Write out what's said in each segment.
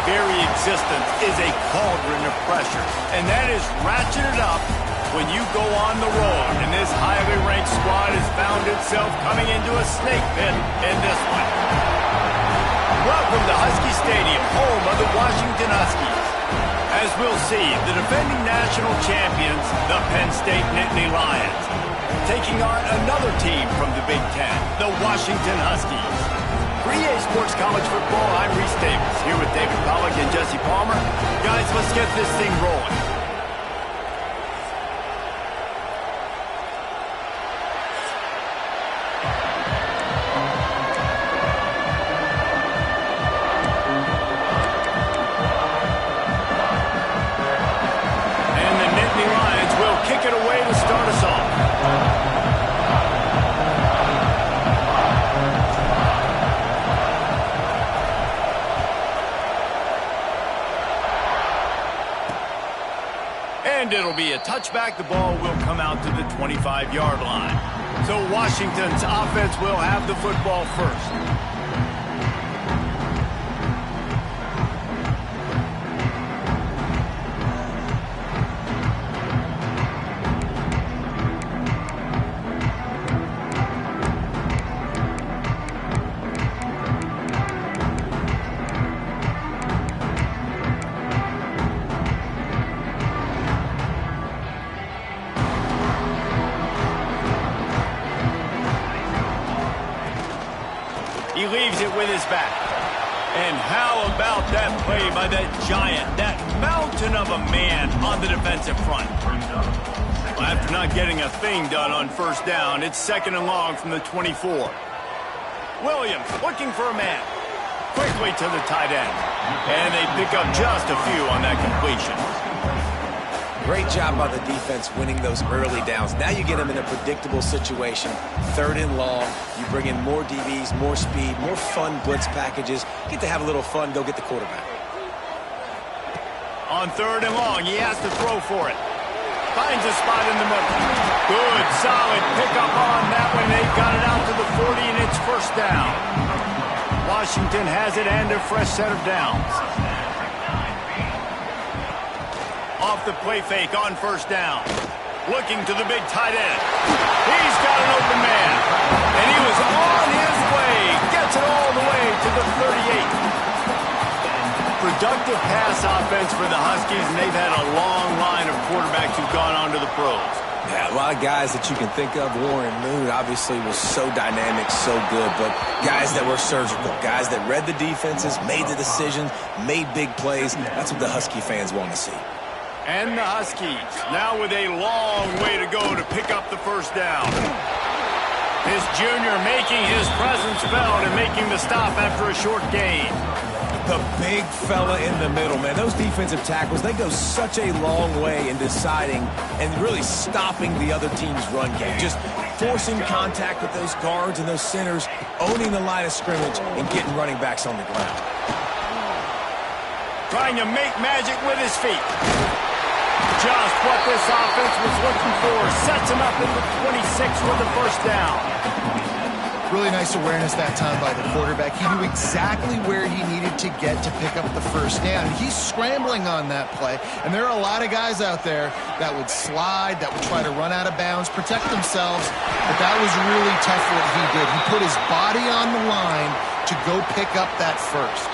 very existence is a cauldron of pressure, and that is ratcheted up when you go on the road, and this highly ranked squad has found itself coming into a snake pit in this one. Welcome to Husky Stadium, home of the Washington Huskies. As we'll see, the defending national champions, the Penn State Nittany Lions, taking on another team from the Big Ten, the Washington Huskies. For EA Sports College Football, I'm Reese Davis, here with David Pollack and Jesse Palmer. Guys, let's get this thing rolling. And the Nittany Lions will kick it away to start us off. And it'll be a touchback. The ball will come out to the 25-yard line. So Washington's offense will have the football first. He leaves it with his back. And how about that play by that giant, that mountain of a man on the defensive front? Well, after not getting a thing done on first down, it's 2nd and long from the 24. Williams looking for a man. Quickly to the tight end. And they pick up just a few on that completion. Great job by the defense winning those early downs. Now you get them in a predictable situation. 3rd and long. You bring in more DBs, more speed, more fun blitz packages. Get to have a little fun, go get the quarterback. On 3rd and long, he has to throw for it. Finds a spot in the middle. Good, solid pickup on that one. They've got it out to the 40, and it's 1st down. Washington has it and a fresh set of downs. Off the play fake on 1st down. Looking to the big tight end. He's got an open man. And he was on his way. Gets it all the way to the 38. Productive pass offense for the Huskies, and they've had a long line of quarterbacks who've gone on to the pros. Yeah, a lot of guys that you can think of. Warren Moon obviously was so dynamic, so good, but guys that were surgical, guys that read the defenses, made the decisions, made big plays. That's what the Husky fans want to see. And the Huskies now with a long way to go to pick up the 1st down. This junior making his presence felt and making the stop after a short gain. The big fella in the middle, man. Those defensive tackles, they go such a long way in deciding and really stopping the other team's run game. Just forcing contact with those guards and those centers, owning the line of scrimmage, and getting running backs on the ground. Trying to make magic with his feet. Just what this offense was looking for. Sets him up in the 26 for the 1st down. Really nice awareness that time by the quarterback. He knew exactly where he needed to get to pick up the 1st down. He's scrambling on that play, and there are a lot of guys out there that would slide, that would try to run out of bounds, protect themselves, but that was really tough what he did. He put his body on the line to go pick up that 1st.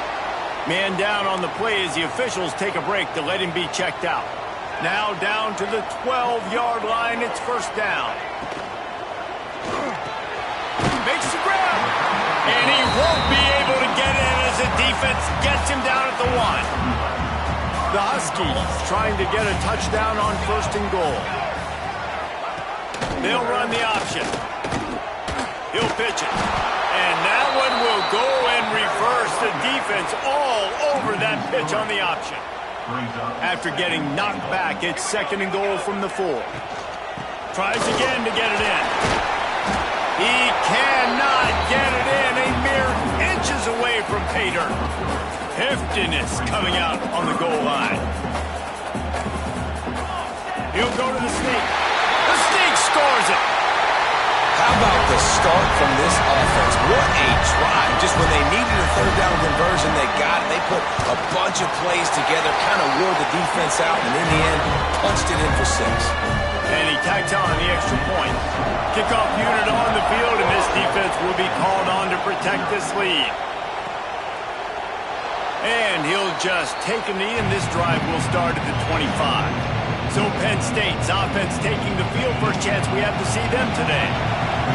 Man down on the play as the officials take a break to let him be checked out. Now down to the 12-yard line. It's 1st down. Makes the grab. And he won't be able to get in as the defense gets him down at the 1. The Huskies trying to get a touchdown on 1st and goal. They'll run the option. He'll pitch it. And that one will go and reverse the defense all over that pitch on the option. After getting knocked back, it's 2nd and goal from the 4. Tries again to get it in. He cannot get it in. A mere inches away from pay dirt. Heftiness coming out on the goal line. He'll go to the sneak. The sneak scores it. How about the start from this offense? What a drive. Just when they needed a 3rd down conversion, they got it. They put a bunch of plays together, kind of wore the defense out, and in the end, punched it in for 6. And he tacks on the extra point. Kickoff unit on the field, and this defense will be called on to protect this lead. And he'll just take a knee, and this drive will start at the 25. So Penn State's offense taking the field. First chance we have to see them today.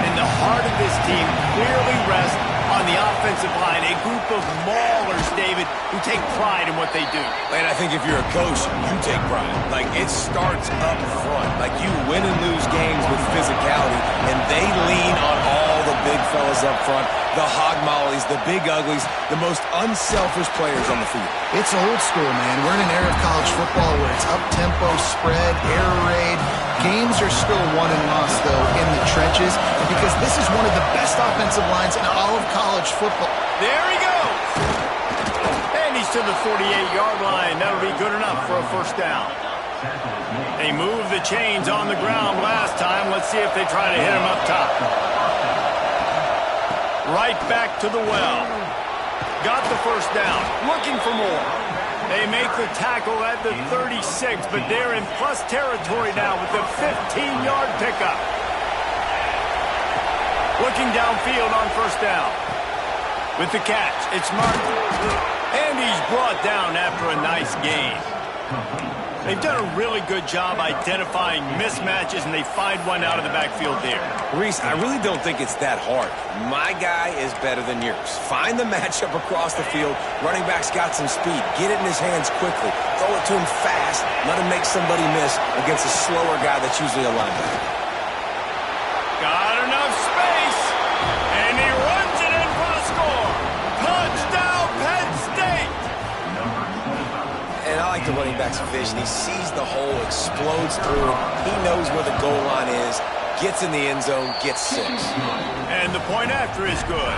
And the heart of this team clearly rests on the offensive line. A group of maulers, David, who take pride in what they do. And I think if you're a coach, you take pride. Like, it starts up front. Like, you win and lose games with physicality, and they lean on all the big fellas up front, the hog mollies, the big uglies, the most unselfish players on the field. It's old school, man. We're in an era of college football where it's up-tempo, spread, air raid. Games are still won and lost, though, in the trenches, because this is one of the best offensive lines in all of college football. There he goes! And he's to the 48-yard line. That'll be good enough for a first down. They moved the chains on the ground last time. Let's see if they try to hit him up top. Right back to the well. Got the first down. Looking for more. They make the tackle at the 36, but they're in plus territory now with the 15-yard pickup. Looking downfield on first down. With the catch, it's Martin. And he's brought down after a nice gain. They've done a really good job identifying mismatches, and they find one out of the backfield there. Reese, I really don't think it's that hard. My guy is better than yours. Find the matchup across the field. Running back's got some speed. Get it in his hands quickly. Throw it to him fast. Let him make somebody miss against a slower guy that's usually a linebacker. Got enough space, and he runs it in for the score. Touchdown, Penn State! And I like the running back's vision. He sees the hole, explodes through. He knows where the goal line is, gets in the end zone, gets 6. And the point after is good.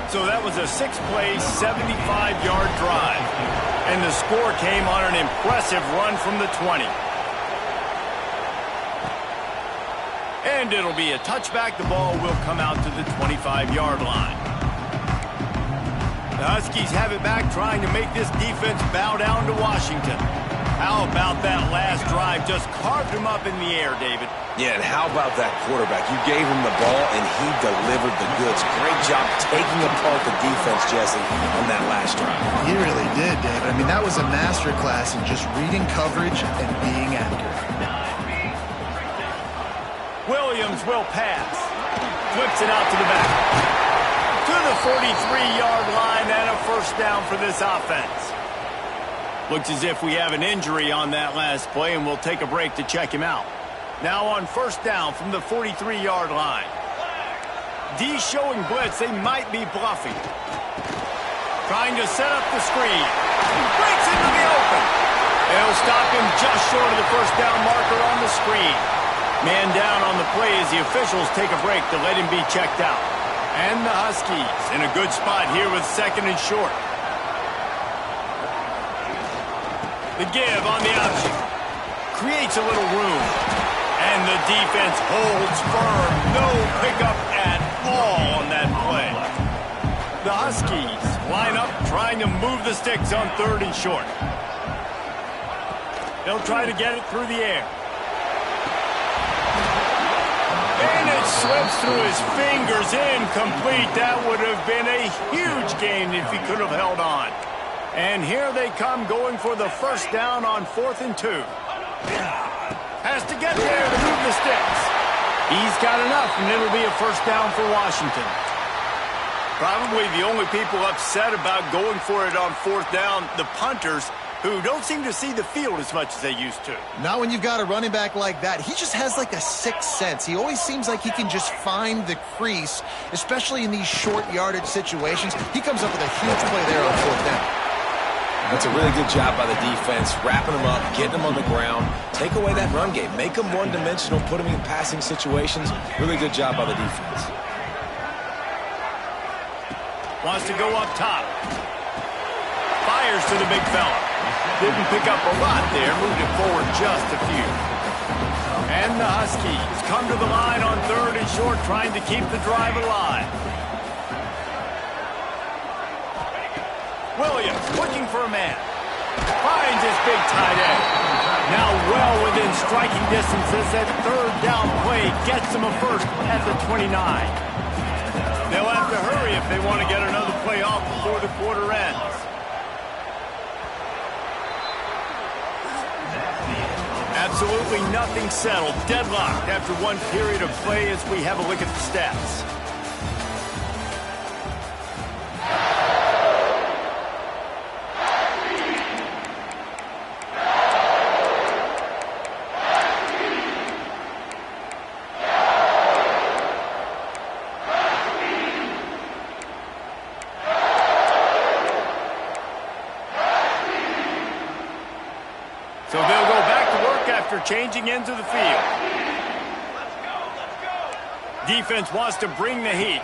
So that was a 6-play, 75-yard drive. And the score came on an impressive run from the 20. And it'll be a touchback. The ball will come out to the 25-yard line. The Huskies have it back, trying to make this defense bow down to Washington. How about that last drive? Just carved him up in the air, David. Yeah, and how about that quarterback? You gave him the ball, and he delivered the goods. Great job taking apart the defense, Jesse, on that last drive. He really did, David. I mean, that was a masterclass in just reading coverage and being accurate. Williams will pass. Flips it out to the back. To the 43-yard line, and a first down for this offense. Looks as if we have an injury on that last play, and we'll take a break to check him out. Now on first down from the 43-yard line. D showing blitz. They might be bluffing. Trying to set up the screen. Breaks into the open. They'll stop him just short of the first down marker on the screen. Man down on the play as the officials take a break to let him be checked out. And the Huskies in a good spot here with second and short. The give on the option. Creates a little room. And the defense holds firm. No pickup at all on that play. The Huskies line up trying to move the sticks on third and short. They'll try to get it through the air. And it slips through his fingers, incomplete. That would have been a huge gain if he could have held on. And here they come going for the first down on 4th and 2. Has to get there to move the sticks. He's got enough, and it'll be a first down for Washington. Probably the only people upset about going for it on 4th down, the punters, who don't seem to see the field as much as they used to. Not when you've got a running back like that. He just has like a sixth sense. He always seems like he can just find the crease, especially in these short yardage situations. He comes up with a huge play there on 4th down. That's a really good job by the defense, wrapping them up, getting them on the ground. Take away that run game. Make them one-dimensional, put them in passing situations. Really good job by the defense. Wants to go up top. Fires to the big fella. Didn't pick up a lot there, moved it forward just a few. And the Huskies come to the line on 3rd and short, trying to keep the drive alive. Williams looking for a man. Finds his big tight end. Now well within striking distances. That third down play gets him a first at the 29. They'll have to hurry if they want to get another play off before the quarter ends. Absolutely nothing settled. Deadlocked after one period of play as we have a look at the stats. So they'll go back to work after changing into the field. Defense wants to bring the heat.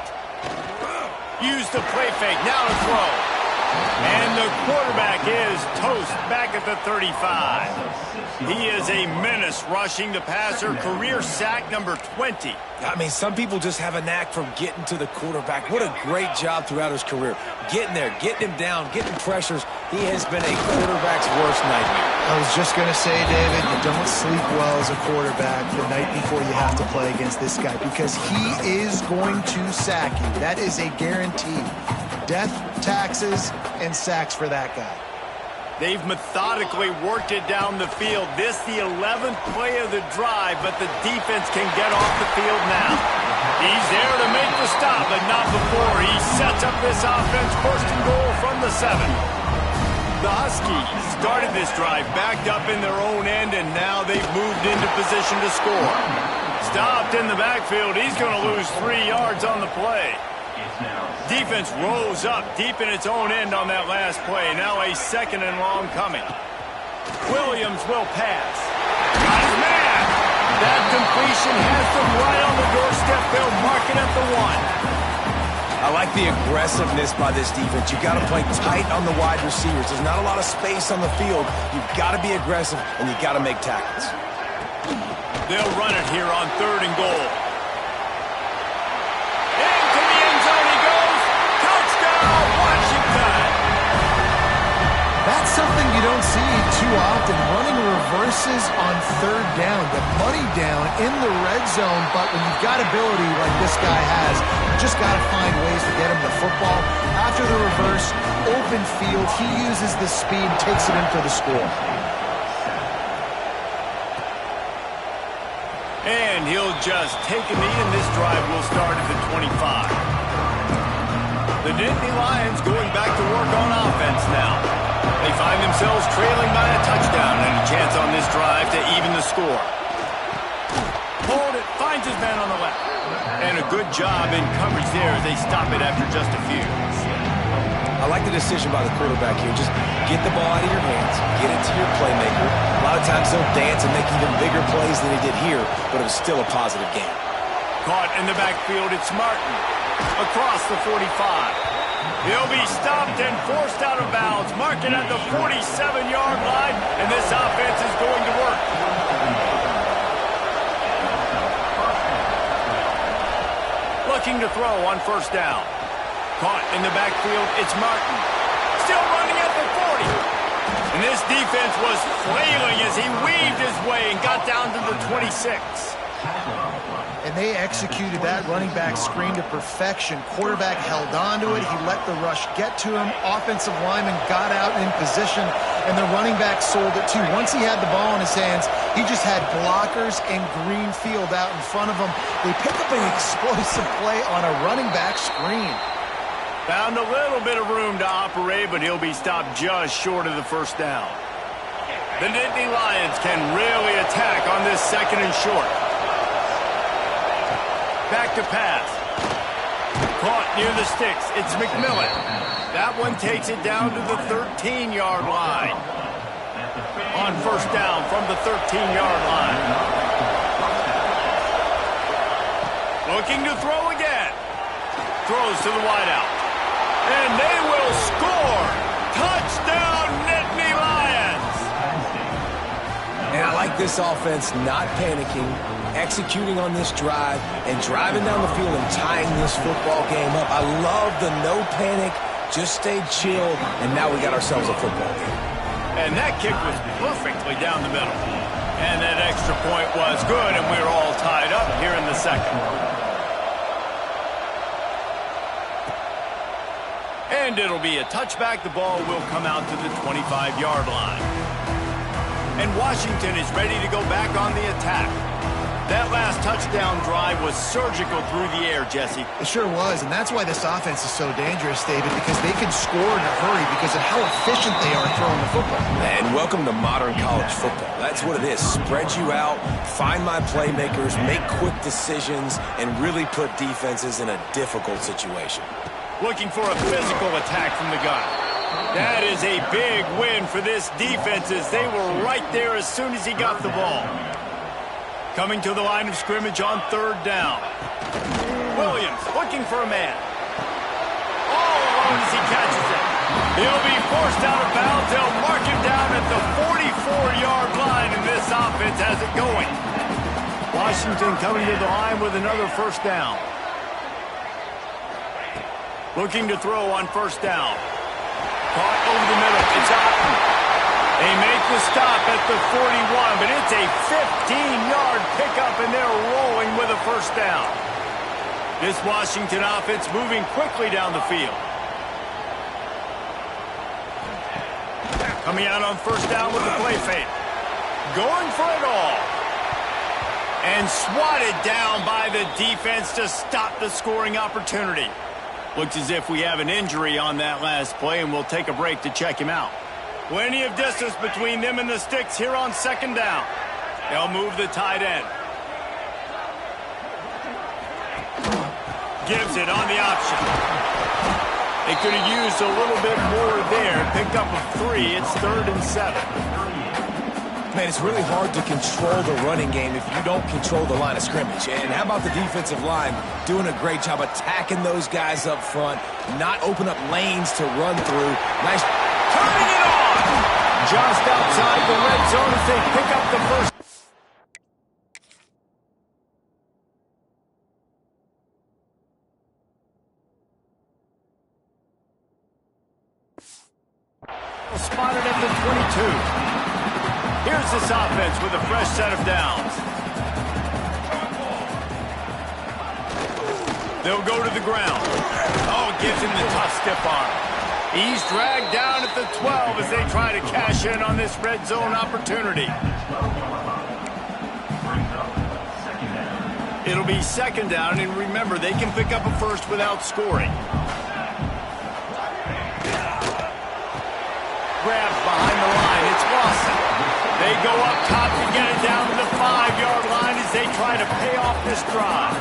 Use the play fake. Now to throw. And the quarterback is toast back at the 35. He is a menace rushing the passer. Career sack number 20. I mean, some people just have a knack for getting to the quarterback. What a great job throughout his career. Getting there, getting him down, getting pressures. He has been a quarterback's worst nightmare. I was just going to say, David, you don't sleep well as a quarterback the night before you have to play against this guy because he is going to sack you. That is a guarantee. Death, taxes, and sacks for that guy. They've methodically worked it down the field. This the 11th play of the drive, but the defense can get off the field now. He's there to make the stop, but not before. He sets up this offense first and goal from the 7. The Huskies started this drive backed up in their own end, and now they've moved into position to score. Stopped in the backfield. He's going to lose 3 yards on the play. Defense rose up deep in its own end on that last play. Now a 2nd and long coming. Williams will pass. Got his man. That completion has them right on the doorstep. They'll mark it at the 1. I like the aggressiveness by this defense. You got to play tight on the wide receivers. There's not a lot of space on the field. You've got to be aggressive, and you got to make tackles. They'll run it here on 3rd and goal. That's something you don't see too often, running reverses on 3rd down, the money down in the red zone, but when you've got ability like this guy has, you just got to find ways to get him the football. After the reverse, open field, he uses the speed, takes it in for the score. And he'll just take a knee, and this drive will start at the 25. The Nittany Lions going back to work on offense now. They find themselves trailing by a touchdown and a chance on this drive to even the score. Hold it, finds his man on the left. And a good job in coverage there as they stop it after just a few. I like the decision by the quarterback here. Just get the ball out of your hands, get it to your playmaker. A lot of times they'll dance and make even bigger plays than he did here, but it was still a positive game. Caught in the backfield, it's Martin. Across the 45. He'll be stopped and forced out of bounds. Mark it at the 47-yard line, and this offense is going to work. Looking to throw on 1st down. Caught in the backfield, it's Martin. Still running at the 40. And this defense was flailing as he weaved his way and got down to the 26. And they executed that running back screen to perfection. Quarterback held on to it. He let the rush get to him. Offensive lineman got out in position, and the running back sold it too. Once he had the ball in his hands, he just had blockers and green field out in front of him. They pick up an explosive play on a running back screen. Found a little bit of room to operate, but he'll be stopped just short of the 1st down. The Nittany Lions can really attack on this 2nd and short. Back to pass. Caught near the sticks. It's McMillan. That one takes it down to the 13-yard line. On 1st down from the 13-yard line. Looking to throw again. Throws to the wideout. And they will score. Touchdown, Nittany Lions. And I like this offense not panicking, executing on this drive, and driving down the field and tying this football game up. I love the no panic, just stayed chill, and now we got ourselves a football game. And that kick was perfectly down the middle. And that extra point was good, and we're all tied up here in the second. And it'll be a touchback. The ball will come out to the 25-yard line. And Washington is ready to go back on the attack. That last touchdown drive was surgical through the air, Jesse. It sure was, and that's why this offense is so dangerous, David, because they can score in a hurry because of how efficient they are throwing the football. And welcome to modern college football. That's what it is. Spread you out, find my playmakers, make quick decisions, and really put defenses in a difficult situation. Looking for a physical attack from the gun. That is a big win for this defense as they were right there as soon as he got the ball. Coming to the line of scrimmage on third down. Williams looking for a man. All alone as he catches it. He'll be forced out of bounds. They'll mark him down at the 44-yard line, and this offense has it going. Washington coming to the line with another first down. Looking to throw on first down. Caught over the middle. It's Otten. They make the stop at the 41, but it's a 15-yard pickup, and they're rolling with a first down. This Washington offense moving quickly down the field. Coming out on first down with the play fake. Going for it all. And swatted down by the defense to stop the scoring opportunity. Looks as if we have an injury on that last play, and we'll take a break to check him out. Plenty of distance between them and the sticks here on second down. They'll move the tight end. Gives it on the option. They could have used a little bit more there. Picked up a 3. It's 3rd and 7. Man, it's really hard to control the running game if you don't control the line of scrimmage. And how about the defensive line doing a great job attacking those guys up front, not open up lanes to run through. Nice. Turning it on! Just outside the red zone as they pick up the first. Spotted at the 22. Here's this offense with a fresh set of downs. They'll go to the ground. Oh, gives him the tough stiff arm. He's dragged down at the 12 as they try to cash in on this red zone opportunity. It'll be second down, and remember, they can pick up a first without scoring. Grabbed behind the line. It's Lawson. They go up top to get it down to the 5-yard line as they try to pay off this drive.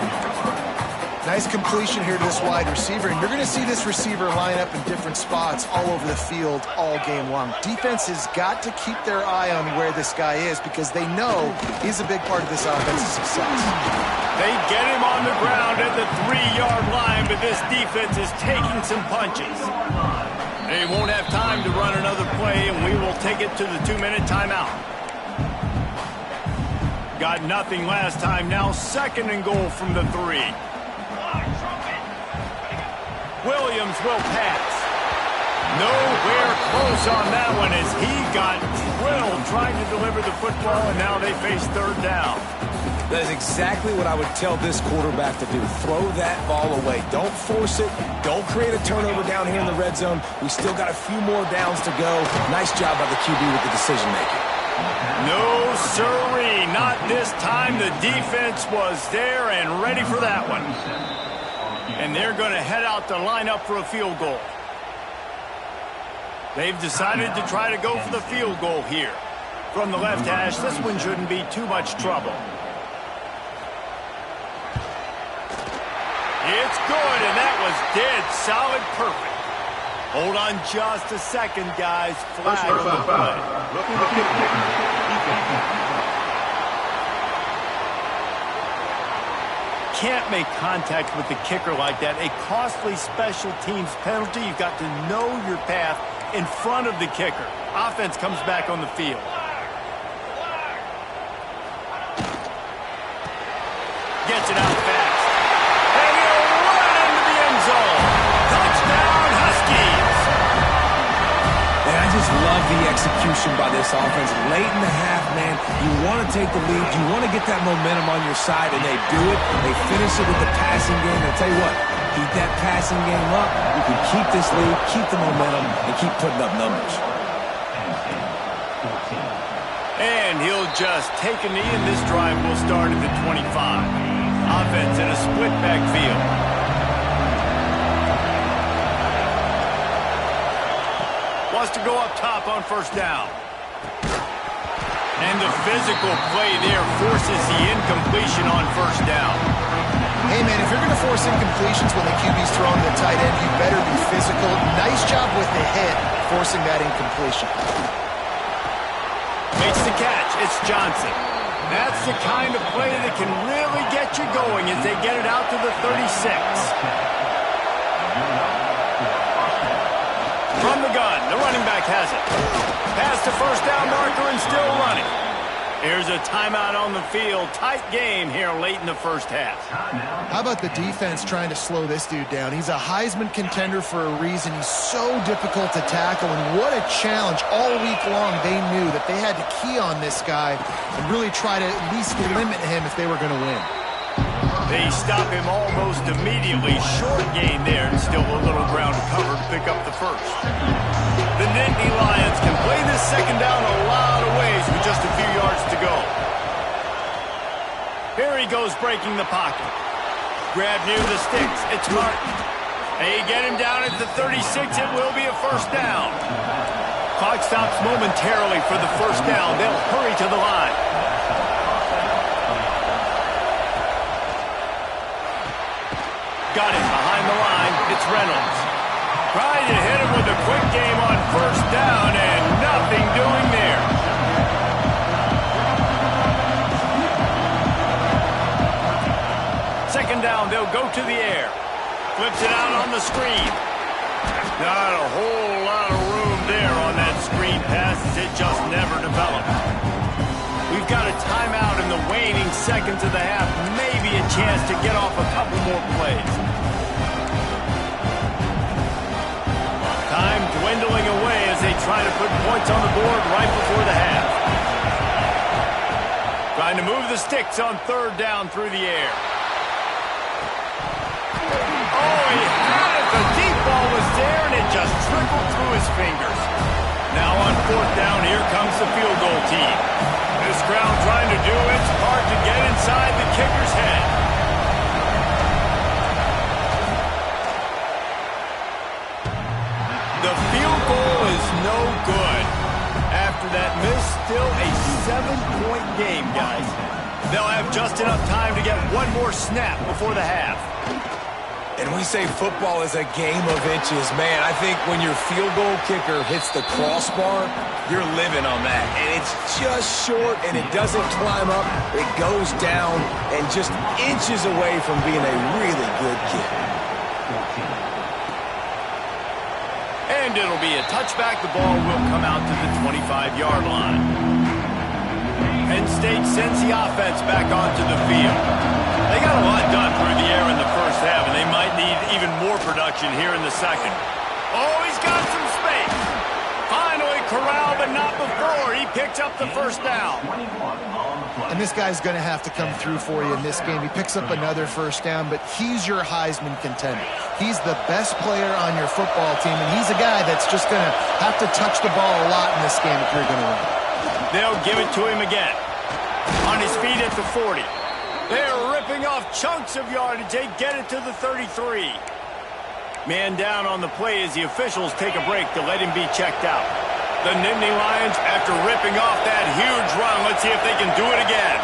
Nice completion here to this wide receiver, and you're going to see this receiver line up in different spots all over the field all game long. Defense has got to keep their eye on where this guy is because they know he's a big part of this offense's success. They get him on the ground at the 3-yard line, but this defense is taking some punches. They won't have time to run another play, and we will take it to the 2-minute timeout. Got nothing last time. Now 2nd and goal from the 3. Williams will pass. Nowhere close on that one as he got drilled trying to deliver the football, and now they face 3rd down. That is exactly what I would tell this quarterback to do. Throw that ball away. Don't force it. Don't create a turnover down here in the red zone. We still got a few more downs to go. Nice job by the QB with the decision-making. No, sirree. Not this time. The defense was there and ready for that one. And they're going to head out to line up for a field goal. They've decided to try to go for the field goal here. From the left hash, this one shouldn't be too much trouble. It's good, and that was dead solid perfect. Hold on just a second, guys. Flag on the play. Can't make contact with the kicker like that. A costly special teams penalty. You've got to know your path in front of the kicker. Offense comes back on the field. Gets it out fast. And he'll run into the end zone. Touchdown, Huskies. just love the execution by this offense. Late in the half, man, you want to take the lead. You want to get that momentum on your side, and they do it. They finish it with the passing game. I'll tell you what, keep that passing game up. You can keep this lead, keep the momentum, and keep putting up numbers. And he'll just take a knee, and this drive will start at the 25. Offense in a split backfield. Wants to go up top on first down. And the physical play there forces the incompletion on first down. Hey, man, if you're going to force incompletions when the QB's throwing the tight end, you better be physical. Nice job with the hit, forcing that incompletion. Makes the catch. It's Johnson. That's the kind of play that can really get you going as they get it out to the 36. From the gun, the running back has it. Past the first down marker and still running. Here's a timeout on the field. Tight game here late in the first half. How about the defense trying to slow this dude down? He's a Heisman contender for a reason. He's so difficult to tackle, and what a challenge. All week long, they knew that they had to key on this guy and really try to at least limit him if they were going to win. They stop him almost immediately. Short gain there, and still a little ground to cover to pick up the first. The Nittany Lions can play this second down a lot of ways with just a few yards to go. Here he goes breaking the pocket. Grab near the sticks. It's Martin. They get him down at the 36. It will be a first down. Clock stops momentarily for the first down. They'll hurry to the line. Got it behind the line. It's Reynolds. Trying to hit him with a quick game on first down, and nothing doing there. Second down, they'll go to the air. Flips it out on the screen. Not a whole lot of room there on that screen pass, as it just never developed. We've got a timeout in the waning seconds of the half. Maybe a chance to get off a couple more plays. Time dwindling away as they try to put points on the board right before the half. Trying to move the sticks on third down through the air. Oh, he had it. The deep ball was there, and it just trickled through his fingers. Now on fourth down, here comes the field goal team. This crowd trying to do its part to get inside the kicker's head. The field goal is no good. After that miss, still a 7-point game, guys. They'll have just enough time to get one more snap before the half. And we say football is a game of inches. Man, I think when your field goal kicker hits the crossbar, you're living on that. And it's just short, and it doesn't climb up. It goes down and just inches away from being a really good kick. And it'll be a touchback. The ball will come out to the 25-yard line. Penn State sends the offense back onto the field. They got a lot done through the air in the first half, and they might need even more production here in the second. Oh, he's got some space. Finally corralled, but not before. He picks up the first down. And this guy's going to have to come through for you in this game. He picks up another first down, but he's your Heisman contender. He's the best player on your football team, and he's a guy that's just going to have to touch the ball a lot in this game if you're going to win. They'll give it to him again. On his feet at the 40. They're ripping off chunks of yardage. They get it to the 33. Man down on the play as the officials take a break to let him be checked out. The Nittany Lions, after ripping off that huge run, let's see if they can do it again.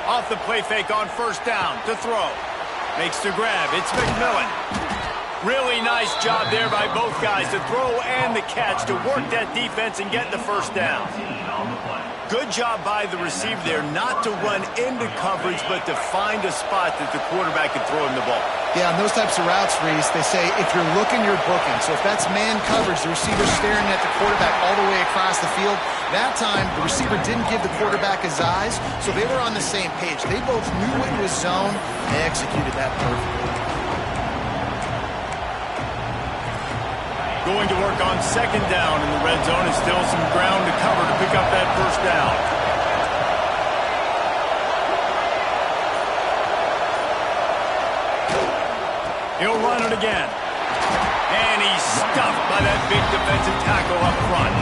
Off the play fake on first down to throw. Makes the grab. It's McMillan. Really nice job there by both guys to throw and the catch to work that defense and get the first down. Good job by the receiver there not to run into coverage, but to find a spot that the quarterback can throw him the ball. Yeah, on those types of routes, Reese, they say if you're looking, you're booking. So if that's man coverage, the receiver's staring at the quarterback all the way across the field. That time, the receiver didn't give the quarterback his eyes, so they were on the same page. They both knew it was zone. They executed that perfectly. Going to work on second down in the red zone, and still some ground to cover to pick up that first down. He'll run it again. And he's stuffed by that big defensive tackle up front.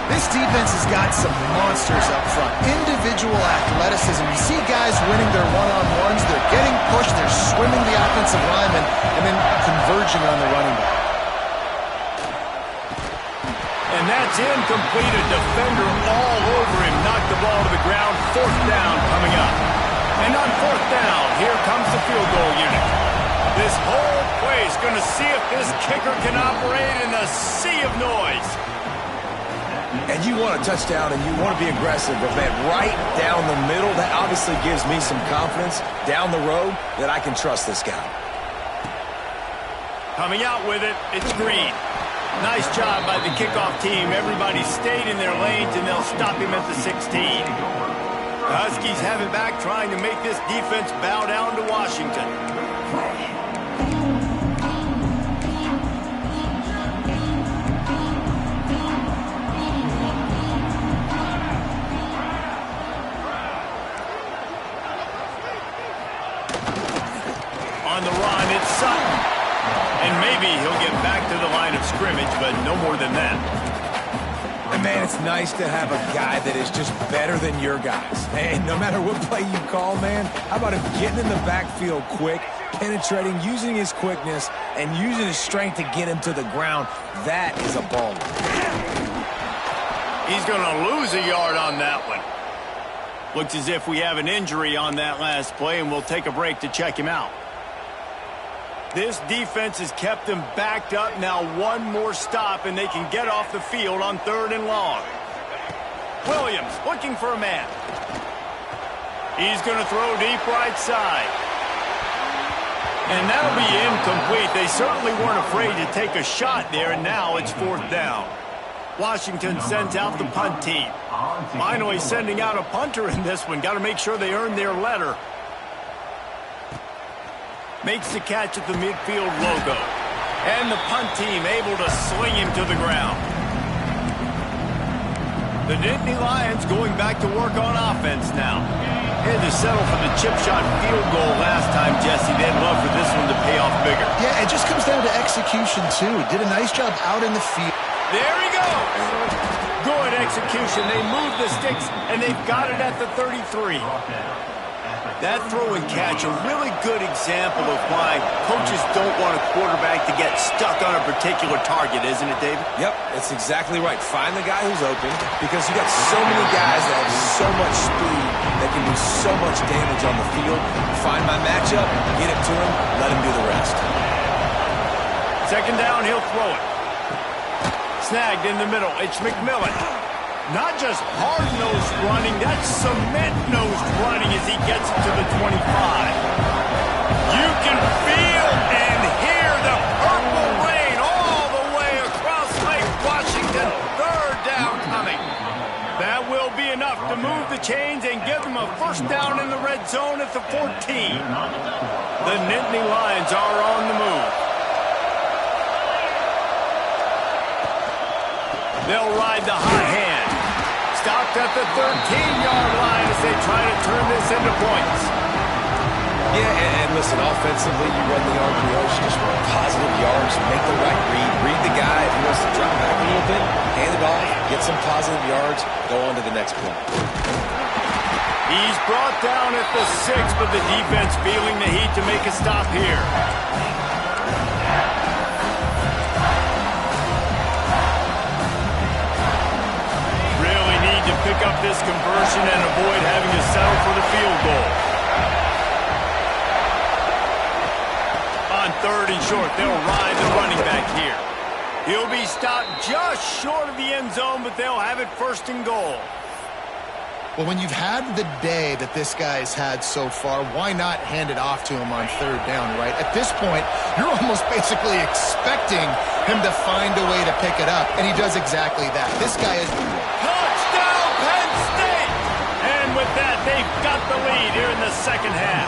This defense has got some monsters up front. Individual athleticism. You see guys winning their one-on-ones. They're getting pushed. They're swimming the offensive lineman and then converging on the running back. And that's incomplete. A defender all over him. Knocked the ball to the ground. Fourth down coming up. And on fourth down, here comes the field goal unit. This whole play is going to see if this kicker can operate in a sea of noise. And you want a touchdown and you want to be aggressive, but man, right down the middle, that obviously gives me some confidence down the road that I can trust this guy. Coming out with it, it's Green. Nice job by the kickoff team. Everybody stayed in their lanes, and they'll stop him at the 16. The Huskies have it back, trying to make this defense bow down to Washington. On the run, it's Sutton. And maybe he'll get back to the line of scrimmage, but no more than that. And man, it's nice to have a guy that is just better than your guys. And no matter what play you call, man, how about him getting in the backfield quick, penetrating, using his quickness, and using his strength to get him to the ground. That is a baller. He's going to lose a yard on that one. Looks as if we have an injury on that last play, and we'll take a break to check him out. This defense has kept them backed up. Now one more stop, and they can get off the field on third and long. Williams looking for a man. He's going to throw deep right side. And that'll be incomplete. They certainly weren't afraid to take a shot there, and now it's fourth down. Washington sends out the punt team. Finally sending out a punter in this one. Got to make sure they earn their letter. Makes the catch at the midfield logo. And the punt team able to sling him to the ground. The Nittany Lions going back to work on offense now. Had to settle for the chip shot field goal last time, Jesse. They'd love for this one to pay off bigger. Yeah, it just comes down to execution, too. Did a nice job out in the field. There he goes. Good execution. They move the sticks, and they've got it at the 33. That throw and catch, a really good example of why coaches don't want a quarterback to get stuck on a particular target, isn't it, David? Yep, that's exactly right. Find the guy who's open, because you got so many guys that have so much speed that can do so much damage on the field. Find my matchup, get it to him, let him do the rest. Second down, he'll throw it. Snagged in the middle. It's McMillan. Not just hard-nosed running, that's cement-nosed running as he gets it to the 25. You can feel and hear the purple rain all the way across Lake Washington. Third down coming. That will be enough to move the chains and give them a first down in the red zone at the 14. The Nittany Lions are on the move. They'll ride the hot hand. Stopped at the 13-yard line as they try to turn this into points. Yeah, and listen, offensively, you run the RPOs, just run positive yards, make the right read the guy. If he wants to drop back a little bit, hand it off, get some positive yards, go on to the next play. He's brought down at the 6, but the defense feeling the heat to make a stop here. Pick up this conversion and avoid having to settle for the field goal. On third and short, they'll ride the running back here. He'll be stopped just short of the end zone, but they'll have it first and goal. Well, when you've had the day that this guy's had so far, why not hand it off to him on third down, right? At this point, you're almost basically expecting him to find a way to pick it up, and he does exactly that. This guy is... Touchdown, Penn State! And with that, they've got the lead here in the second half.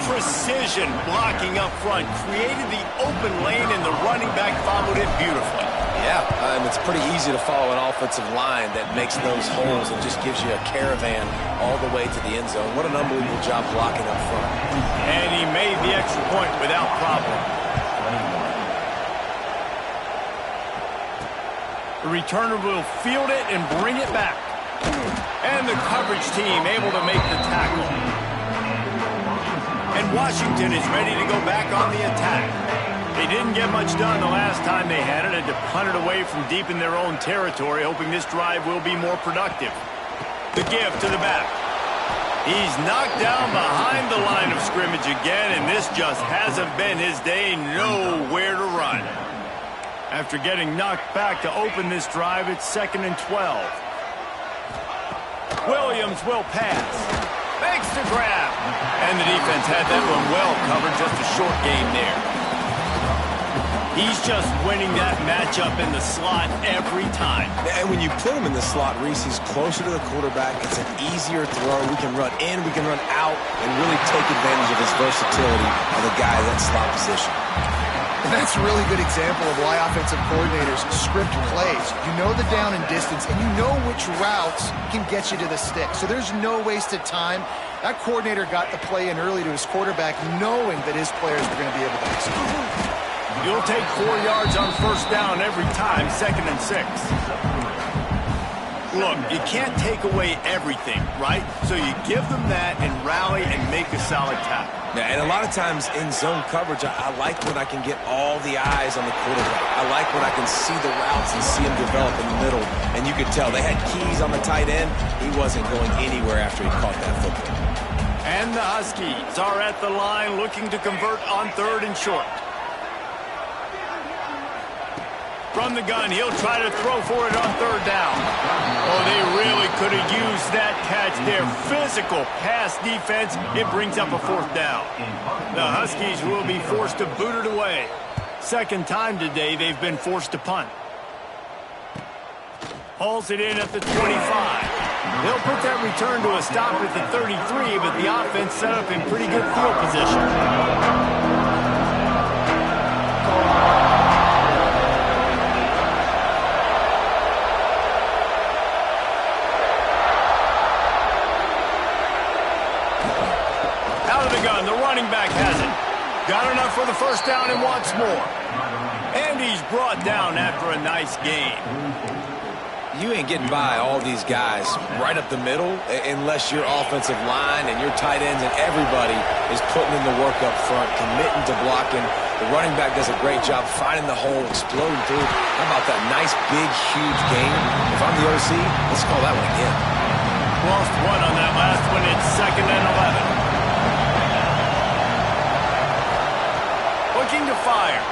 precision blocking up front, created the open lane, and the running back followed it beautifully. Yeah, and it's pretty easy to follow an offensive line that makes those holes and just gives you a caravan all the way to the end zone. What an unbelievable job blocking up front. And he made the extra point without problem. The returner will field it and bring it back. And the coverage team able to make the tackle. And Washington is ready to go back on the attack. They didn't get much done the last time they had it, and to punt it away from deep in their own territory, hoping this drive will be more productive. The give to the back. He's knocked down behind the line of scrimmage again, and this just hasn't been his day. Nowhere to run. After getting knocked back to open this drive, it's 2nd and 12. Williams will pass. Makes the grab. And the defense had that one well covered, just a short gain there. He's just winning that matchup in the slot every time. And when you put him in the slot, Reese, he's closer to the quarterback. It's an easier throw. We can run in, we can run out, and really take advantage of his versatility of the guy in that slot position. And that's a really good example of why offensive coordinators script plays. You know the down and distance, and you know which routes can get you to the stick. So there's no wasted time. That coordinator got the play in early to his quarterback, knowing that his players were going to be able to execute. You'll take 4 yards on first down every time, 2nd and 6. Look, you can't take away everything, right? So you give them that and rally and make a solid tackle. Yeah, and a lot of times in zone coverage, I like when I can get all the eyes on the quarterback. I like when I can see the routes and see him develop in the middle. And you could tell they had keys on the tight end. He wasn't going anywhere after he caught that football. And the Huskies are at the line looking to convert on 3rd and short. From the gun, he'll try to throw for it on 3rd down. Oh, they really could have used that catch there. Physical pass defense. It brings up a 4th down. The Huskies will be forced to boot it away. 2nd time today they've been forced to punt. Hauls it in at the 25. They'll put that return to a stop at the 33, but the offense set up in pretty good field position. The running back has it. Got enough for the 1st down and wants more. And he's brought down after a nice gain. You ain't getting by all these guys right up the middle unless your offensive line and your tight ends and everybody is putting in the work up front, committing to blocking. The running back does a great job finding the hole, exploding through. How about that nice, big, huge gain? If I'm the OC, let's call that one again. Lost one on that last one. It's 2nd and 11. Looking to fire.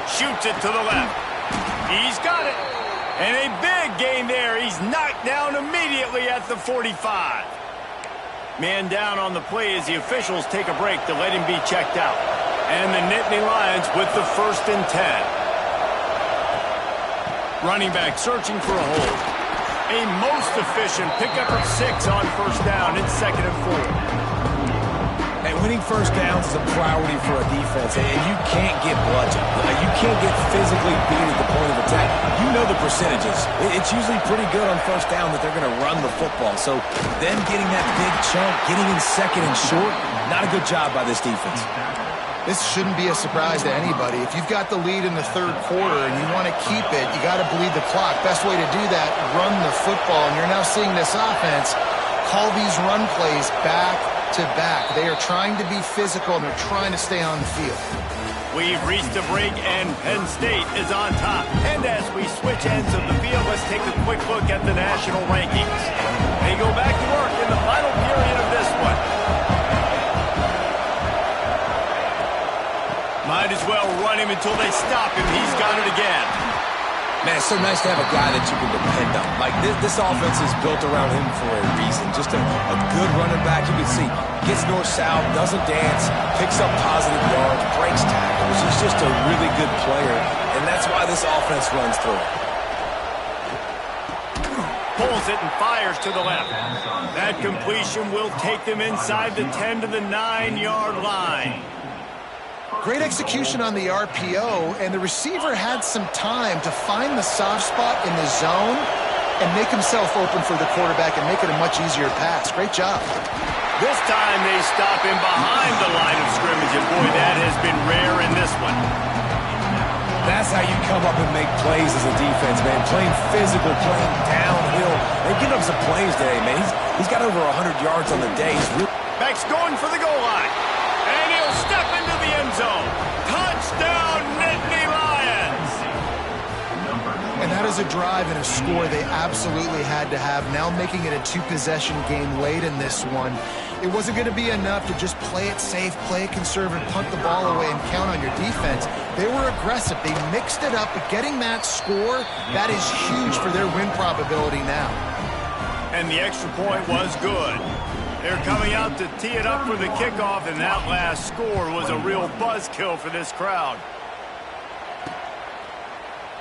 Shoots it to the left. He's got it. And a big gain there. He's knocked down immediately at the 45. Man down on the play as the officials take a break to let him be checked out. And the Nittany Lions with the 1st and 10. Running back searching for a hole. A most efficient pickup of 6 on 1st down. It's 2nd and 4. And winning 1st downs is a priority for a defense, and you can't get bludgeoned. You can't get physically beat at the point of attack. You know the percentages. It's usually pretty good on 1st down that they're going to run the football. So them getting that big chunk, getting in 2nd and short, not a good job by this defense. This shouldn't be a surprise to anybody. If you've got the lead in the 3rd quarter and you want to keep it, you got to bleed the clock. Best way to do that, run the football. And you're now seeing this offense call these run plays back to back. They are trying to be physical, and they're trying to stay on the field. We've reached a break, and Penn State is on top. And as we switch ends of the field, let's take a quick look at the national rankings. They go back to work in the final period of this one. Might as well run him until they stop him. He's got it again. Man, it's so nice to have a guy that you can depend on. Like, this offense is built around him for a reason. Just a good running back. You can see, gets north-south, doesn't dance, picks up positive yards, breaks tackles. He's just a really good player, and that's why this offense runs through it. pulls it and fires to the left. That completion will take them inside the 10 to the 9-yard line. Great execution on the RPO, and the receiver had some time to find the soft spot in the zone and make himself open for the quarterback and make it a much easier pass. Great job. This time they stop him behind the line of scrimmage, and boy, that has been rare in this one. That's how you come up and make plays as a defense, man. Playing physical, playing downhill. They're giving up some plays today, man. He's got over 100 yards on the day. Beck's going for the goal line, and he'll step into the end zone. Touchdown, Nittany Lions! And that is a drive and a score they absolutely had to have. Now making it a two-possession game late in this one. It wasn't going to be enough to just play it safe, play it conservative, punt the ball away, and count on your defense. They were aggressive. They mixed it up, but getting that score, that is huge for their win probability now. And the extra point was good. They're coming out to tee it up for the kickoff, and that last score was a real buzzkill for this crowd.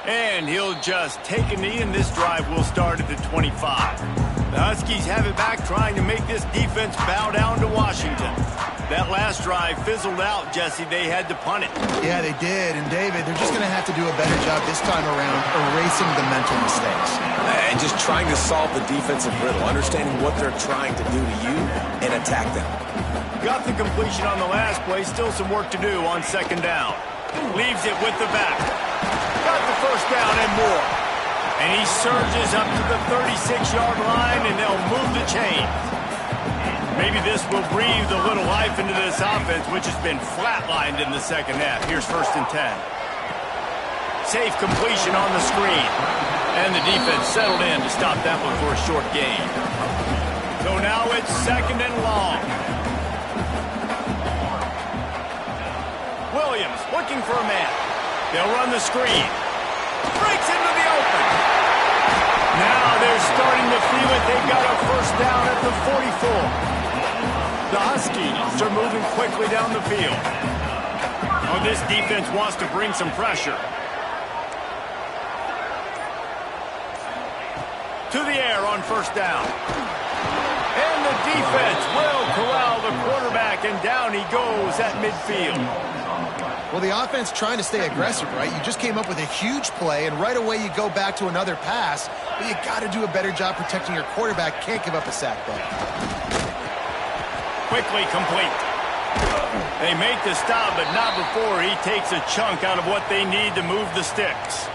And he'll just take a knee, and this drive will start at the 25. The Huskies have it back, trying to make this defense bow down to Washington. That last drive fizzled out, Jesse. They had to punt it. Yeah, they did. And, David, they're just going to have to do a better job this time around erasing the mental mistakes. And just trying to solve the defensive riddle, understanding what they're trying to do to you and attack them. Got the completion on the last play. Still some work to do on second down. Leaves it with the back. Got the first down and more. And he surges up to the 36-yard line, and they'll move the chain. Maybe this will breathe a little life into this offense, which has been flatlined in the second half. Here's 1st and 10. Safe completion on the screen. And the defense settled in to stop that one for a short gain. So now it's 2nd and long. Williams looking for a man. They'll run the screen. Breaks into the open. Now they're starting to feel it. They've got a first down at the 44. The Huskies are moving quickly down the field. Oh, this defense wants to bring some pressure. To the air on first down. And the defense will corral the quarterback, and down he goes at midfield. Well, the offense trying to stay aggressive, right? You just came up with a huge play, and right away you go back to another pass, but you got to do a better job protecting your quarterback. Can't give up a sack there. Quickly complete. They make the stop, but not before he takes a chunk out of what they need to move the sticks.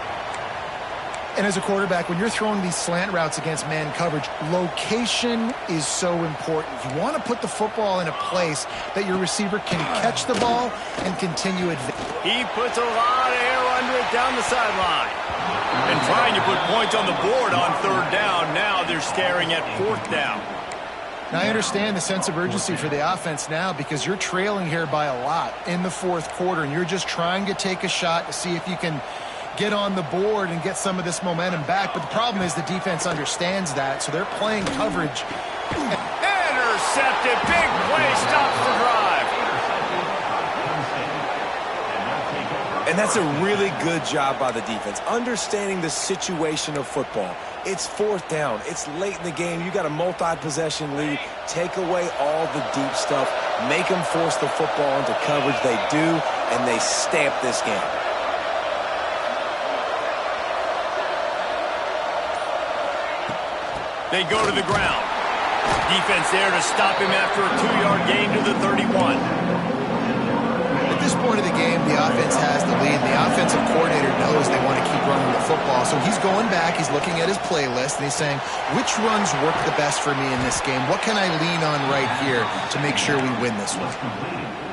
And as a quarterback, when you're throwing these slant routes against man coverage, location is so important. You want to put the football in a place that your receiver can catch the ball and continue advancing. He puts a lot of air under it down the sideline. And trying to put points on the board on 3rd down. Now they're staring at 4th down. Now, I understand the sense of urgency for the offense now because you're trailing here by a lot in the 4th quarter, and you're just trying to take a shot to see if you can get on the board and get some of this momentum back. But the problem is the defense understands that, so they're playing coverage. Intercepted. Big play stops the drive. And that's a really good job by the defense, understanding the situation of football. It's 4th down. It's late in the game. You got a multi-possession lead. Take away all the deep stuff. Make them force the football into coverage. They do, and they stamp this game. They go to the ground. Defense there to stop him after a 2-yard gain to the 31. At this point of the game, the offense has the lead. The offensive coordinator knows they want to keep running the football. So he's going back, he's looking at his playlist, and he's saying, which runs work the best for me in this game? What can I lean on right here to make sure we win this one?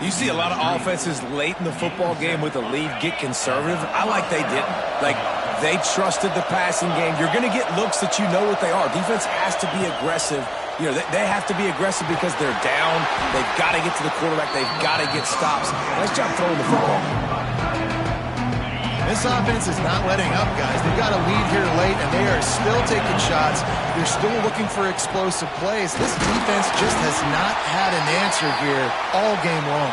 You see a lot of offenses late in the football game with the lead get conservative. I like they didn't. Like, they trusted the passing game. You're going to get looks that you know what they are. Defense has to be aggressive. You know, they have to be aggressive because they're down. They've got to get to the quarterback. They've got to get stops. Nice job throwing the football. This offense is not letting up, guys. They've got a lead here late, and they are still taking shots. They're still looking for explosive plays. This defense just has not had an answer here all game long.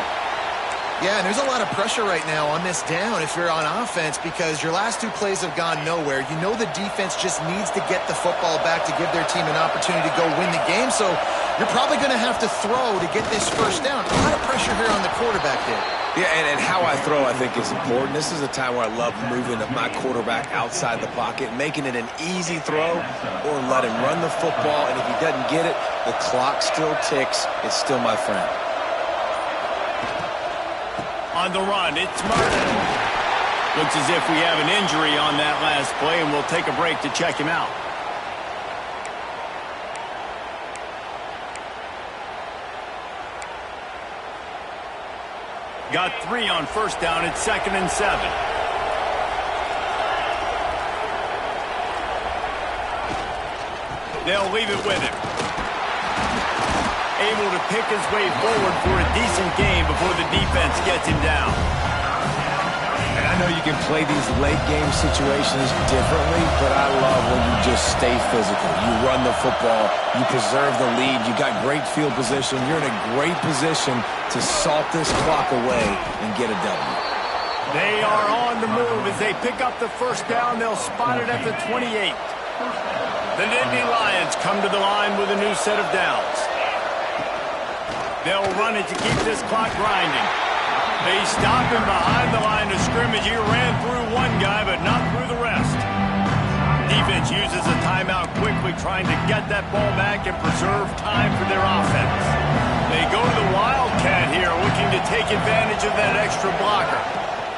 Yeah, and there's a lot of pressure right now on this down if you're on offense because your last two plays have gone nowhere. You know the defense just needs to get the football back to give their team an opportunity to go win the game, so you're probably going to have to throw to get this first down. A lot of pressure here on the quarterback there. Yeah, and how I throw, I think, is important. This is a time where I love moving my quarterback outside the pocket, making it an easy throw, or let him run the football, and if he doesn't get it, the clock still ticks. It's still my friend. On the run, it's Martin. Looks as if we have an injury on that last play, and we'll take a break to check him out. Got 3 on first down. It's 2nd and 7. They'll leave it with him. Able to pick his way forward for a decent game before the defense gets him down. And I know you can play these late game situations differently, but I love when you just stay physical. You run the football, you preserve the lead, you got great field position, you're in a great position to salt this clock away and get a W. They are on the move as they pick up the first down. They'll spot it at the 28. The Nittany Lions come to the line with a new set of downs. They'll run it to keep this clock grinding. They stop him behind the line of scrimmage. He ran through one guy, but not through the rest. Defense uses a timeout quickly, trying to get that ball back and preserve time for their offense. They go to the Wildcat here, looking to take advantage of that extra blocker.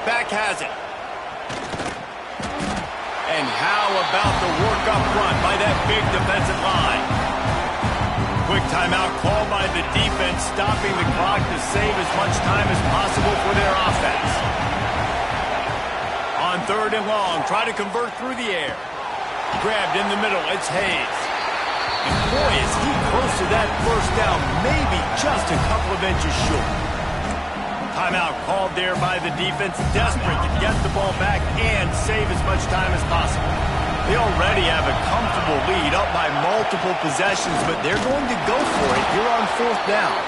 Back has it. And how about the work up front by that big defensive line? Quick timeout called by the defense, stopping the clock to save as much time as possible for their offense. On 3rd and long, try to convert through the air. Grabbed in the middle, it's Hayes. And boy, is he close to that first down, maybe just a couple of inches short. Timeout called there by the defense, desperate to get the ball back and save as much time as possible. They already have a comfortable lead up by multiple possessions, but they're going to go for it here on 4th down.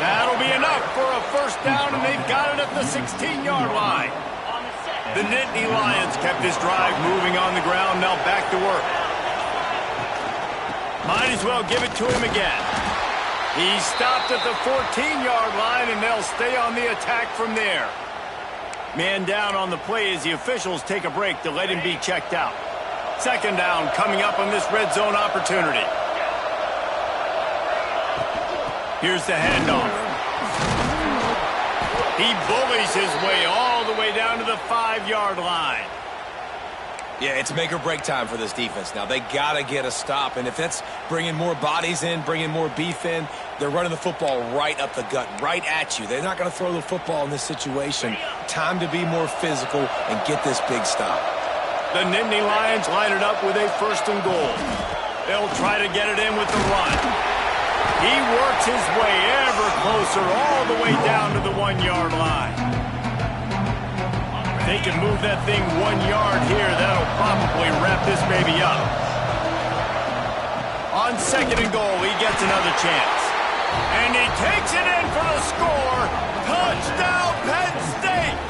That'll be enough for a first down, and they've got it at the 16-yard line. The Nittany Lions kept this drive moving on the ground, now back to work. Might as well give it to him again. He stopped at the 14-yard line, and they'll stay on the attack from there. Man down on the play as the officials take a break to let him be checked out. 2nd down coming up on this red zone opportunity. Here's the handoff. He bullies his way all the way down to the 5-yard line. Yeah, it's make or break time for this defense now. They got to get a stop, and if that's bringing more bodies in, bringing more beef in, they're running the football right up the gut, right at you. They're not going to throw the football in this situation. Time to be more physical and get this big stop. The Nittany Lions line it up with a 1st and goal. They'll try to get it in with the run. He works his way ever closer all the way down to the 1-yard line. If they can move that thing 1 yard here, that'll probably wrap this baby up. On 2nd and goal, he gets another chance. And he takes it in for the score. Touchdown, Penn State!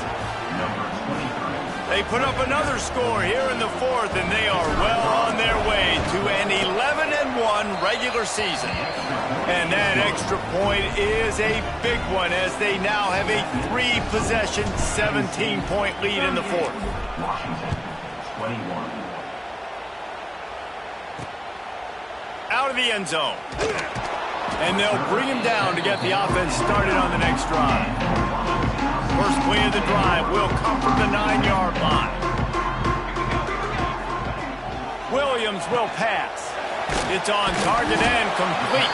They put up another score here in the 4th, and they are well on their way to an 11-1 regular season. And that extra point is a big one as they now have a 3-possession, 17-point lead in the 4th. Washington, 21. Out of the end zone. And they'll bring him down to get the offense started on the next drive. First play of the drive will come from the 9-yard line. Williams will pass. It's on target and complete.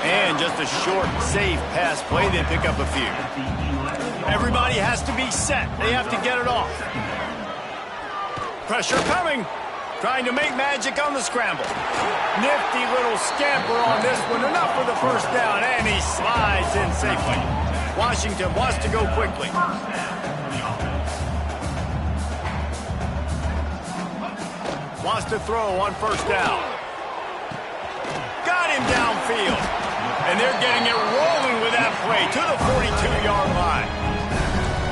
And just a short, safe pass play. They pick up a few. Everybody has to be set. They have to get it off. Pressure coming. Trying to make magic on the scramble. Nifty little scamper on this one. Enough for the first down, and he slides in safely. Washington wants to go quickly. Wants to throw on first down. Got him downfield. And they're getting it rolling with that play to the 42-yard line.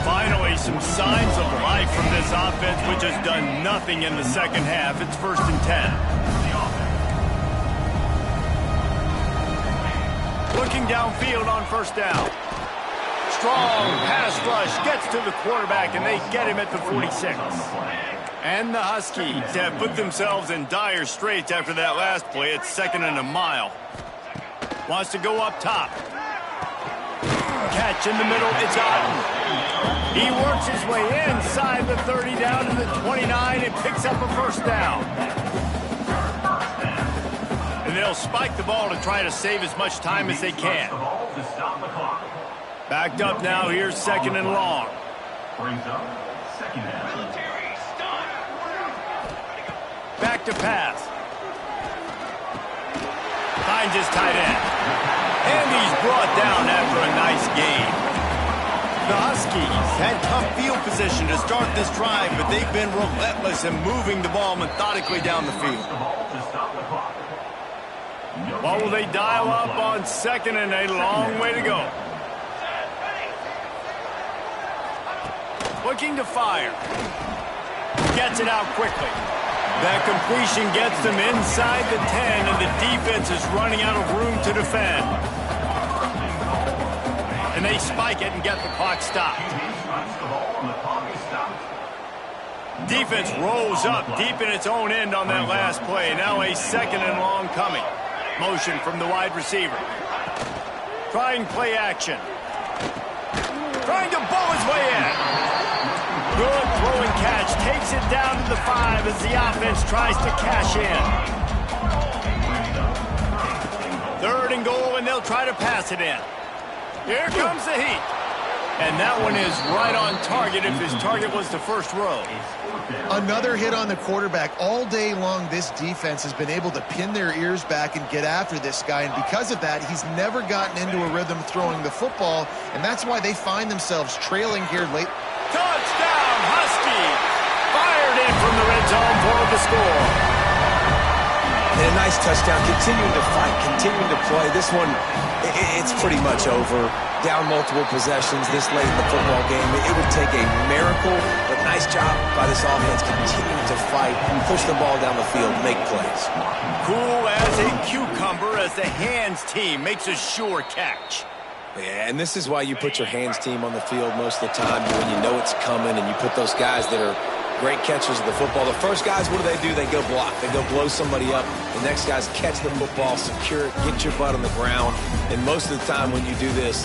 Finally, some signs of life from this offense, which has done nothing in the second half. It's 1st and 10. Looking downfield on 1st down. Strong pass rush gets to the quarterback, and they get him at the 46. And the Huskies have put themselves in dire straits after that last play. It's 2nd and a mile. Wants to go up top. Catch in the middle. It's Otten. He works his way inside the 30 down to the 29 and picks up a 1st down. And they'll spike the ball to try to save as much time as they can. Backed up now. Here's 2nd and long. Brings up 2nd down. Back to pass. Finds his tight end. And he's brought down after a nice gain. The Huskies had tough field position to start this drive, but they've been relentless in moving the ball methodically down the field. What will they dial up on 2nd and a long way to go? Looking to fire. Gets it out quickly. That completion gets them inside the 10, and the defense is running out of room to defend. And they spike it and get the clock stopped. Defense rolls up deep in its own end on that last play. Now a 2nd and long coming. Motion from the wide receiver. Trying play action. Trying to bow his way in. Good throwing catch. Takes it down to the 5 as the offense tries to cash in. 3rd and goal, and they'll try to pass it in. Here comes the heat. And that one is right on target if his target was the first row. Another hit on the quarterback. All day long, this defense has been able to pin their ears back and get after this guy. And because of that, he's never gotten into a rhythm throwing the football. And that's why they find themselves trailing here late. Touchdown, Huskies! Fired in from the red zone for the score. And a nice touchdown, continuing to fight, continuing to play. This one, it's pretty much over. Down multiple possessions this late in the football game. It would take a miracle, but nice job by this offense continuing to fight, push the ball down the field, make plays. Cool as a cucumber as the hands team makes a sure catch. Yeah, and this is why you put your hands team on the field most of the time, when you know it's coming, and you put those guys that are great catchers of the football. The first guys, what do? They go block. They go blow somebody up. The next guys catch the football, secure it, get your butt on the ground. And most of the time when you do this,